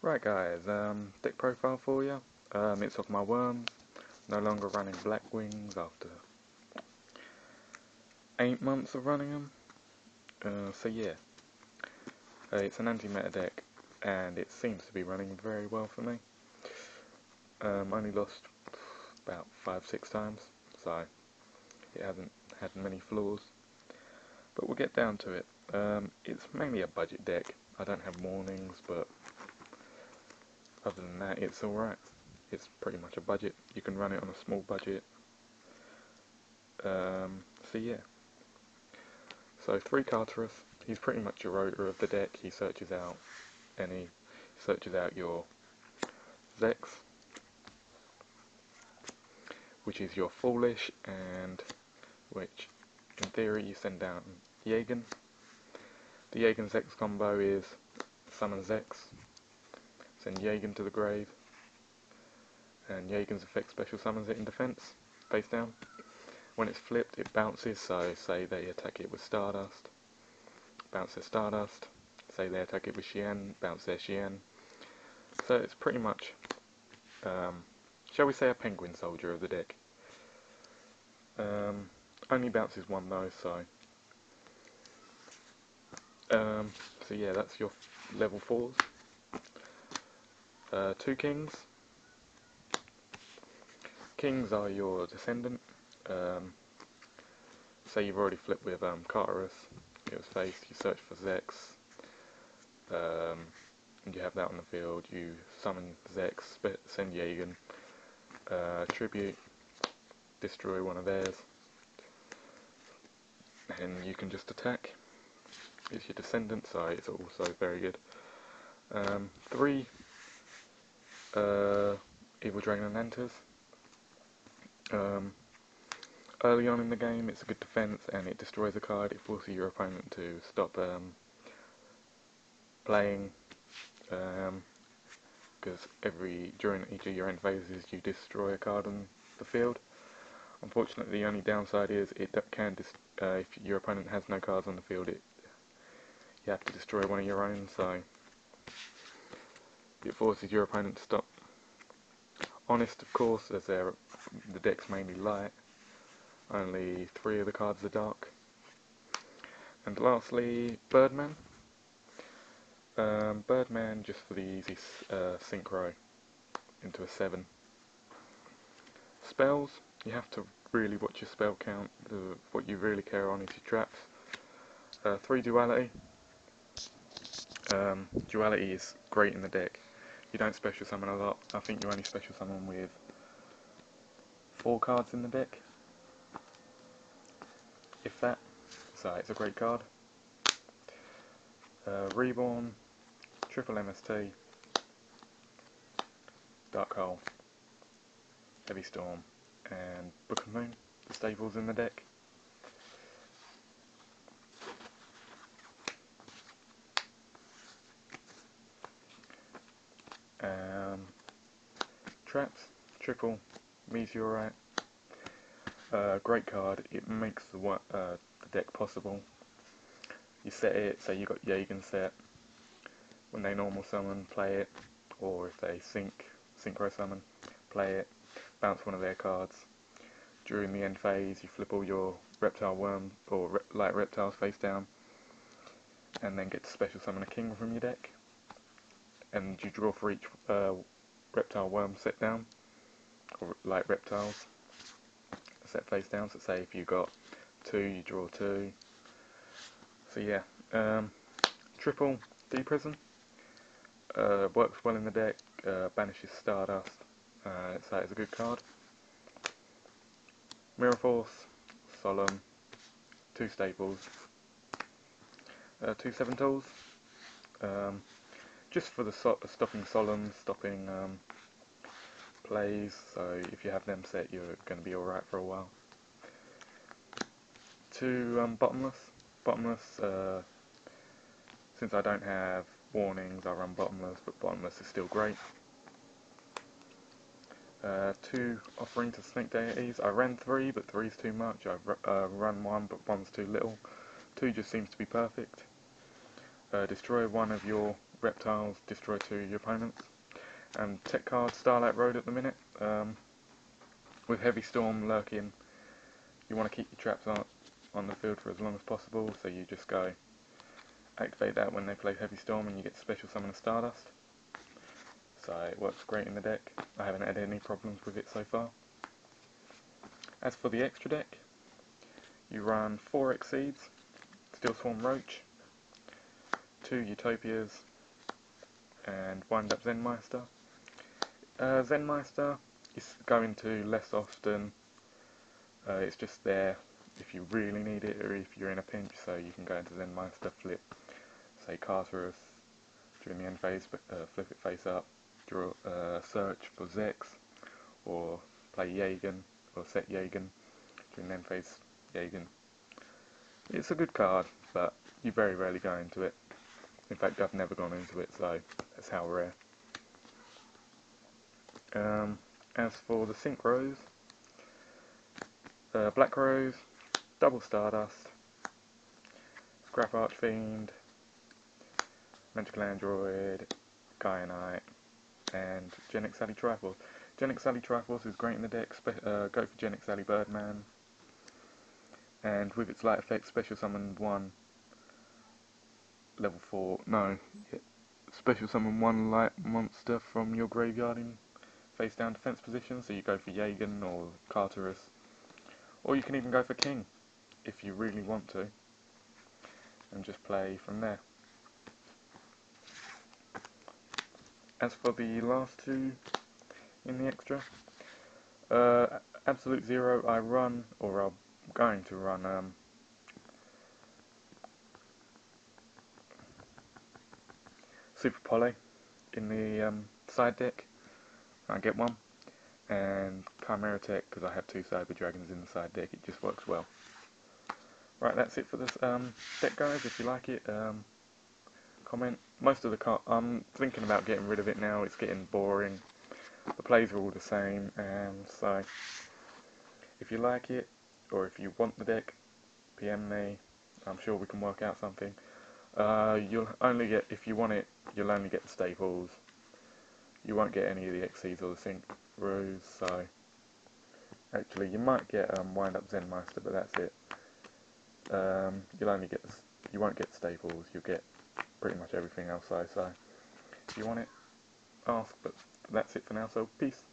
Right guys, deck profile for you. It's of my worms, no longer running Black Wings after 8 months of running them. So yeah, it's an anti-meta deck and it seems to be running very well for me. Only lost about 5-6 times, so it hasn't had many flaws. But we'll get down to it. It's mainly a budget deck. I don't have warnings, but other than that, it's alright. It's pretty much a budget. You can run it on a small budget. So yeah. So 3 Tartarus. He's pretty much your rotor of the deck. He searches out your Zex, which is your Foolish, and which in theory you send down Jaegen. The Jaegen Zex combo is summon Zex, send Jaegen to the grave, and Jaegen's effect special summons it in defense, face down. When it's flipped, it bounces, so say they attack it with Stardust, bounce their Stardust, say they attack it with Xian, bounce their Xian. So it's pretty much, shall we say, a Penguin Soldier of the deck. Only bounces 1 though, so yeah, that's your level 4s. 2 Kings. Kings are your Descendant. Say you've already flipped with Tartarus, it was faced, you search for Zex, and you have that on the field, you summon Zex, send Jaegen, tribute, destroy one of theirs, and you can just attack. It's your Descendant, so it's also very good. 3 Evil Dragon and Enters. Early on in the game, it's a good defense, and it destroys a card. It forces your opponent to stop playing, because during each of your end phases, you destroy a card on the field. Unfortunately, the only downside is if your opponent has no cards on the field, you have to destroy one of your own. So it forces your opponent to stop. Honest, of course, as the deck's mainly light. Only 3 of the cards are dark. And lastly, Birdman. Birdman just for the easy synchro into a 7. Spells, you have to really watch your spell count. What you really care on is your traps. 3 Duality. Duality is great in the deck. You don't special summon a lot. I think you only special summon with 4 cards in the deck, if that. So it's a great card. Reborn, Triple MST, Dark Hole, Heavy Storm, and Book of Moon, the staples in the deck. Traps, Triple, Meteorite, great card. It makes the deck possible. You set it, say you got Jaegen set, when they normal summon, play it, or if they synchro summon, play it, bounce one of their cards. During the end phase, you flip all your reptile worms, or light reptiles face down, and then get to special summon a king from your deck, and you draw for each reptile worm set down, or light reptiles set face down. So say if you got 2, you draw 2. So yeah, Triple D-Prison works well in the deck, banishes Stardust, so it's a good card. Mirror Force, Solemn, 2 staples, 2 7 tools, just for the stopping Solemn, stopping plays, so if you have them set, you're going to be alright for a while. 2 Bottomless, since I don't have warnings, I run Bottomless, but Bottomless is still great. 2 Offering to Snake Deities. I ran 3, but 3's too much. I've run 1, but 1's too little. 2 just seems to be perfect. Destroy one of your reptiles, destroy 2 of your opponents. And tech card Starlight Road at the minute. With Heavy Storm lurking, you want to keep your traps on the field for as long as possible, so you just go activate that when they play Heavy Storm and you get to special summon a Stardust. So it works great in the deck. I haven't had any problems with it so far. As for the extra deck, you run 4 Exceeds, Steel Swarm Roach, 2 Utopias, and Wind Up Zenmeister. Zenmeister is going to less often. It's just there if you really need it or if you're in a pinch, so you can go into Zenmeister, flip, say Carterus during the end phase, flip it face up, draw search for Zex, or play Jagen, or set Jagen during the end phase Jagen. It's a good card, but you very rarely go into it. In fact, I've never gone into it, so that's how rare. As for the Synchros, Black Rose, Double Stardust, Scrap Archfiend, Magical Android, Kyanite, and Genic Sally Triforce. Genic Sally Triforce is great in the deck. Go for Genic Sally Birdman, and with its light effect, special summon 1 level 4. No, special summon 1 light monster from your graveyard in face down defense position. So you go for Jagen or Carterus, or you can even go for King if you really want to, and just play from there. As for the last 2 in the extra, Absolute Zero, I run, or I'm going to run, Super Poly in the side deck. I get 1, and Chimera Tech because I have 2 Cyber Dragons in the side deck. It just works well. Right, that's it for this deck, guys. If you like it, comment. Most of the I'm thinking about getting rid of it now. It's getting boring. The plays are all the same, and so if you like it, or if you want the deck, PM me. I'm sure we can work out something. You'll only get, if you want it, you'll only get the staples. You won't get any of the Xyz or the Sync Ruse, so actually you might get Wind Up Zenmeister, but that's it. You'll only get you won't get staples. You'll get pretty much everything else though. So if you want it, ask. But that's it for now. So peace.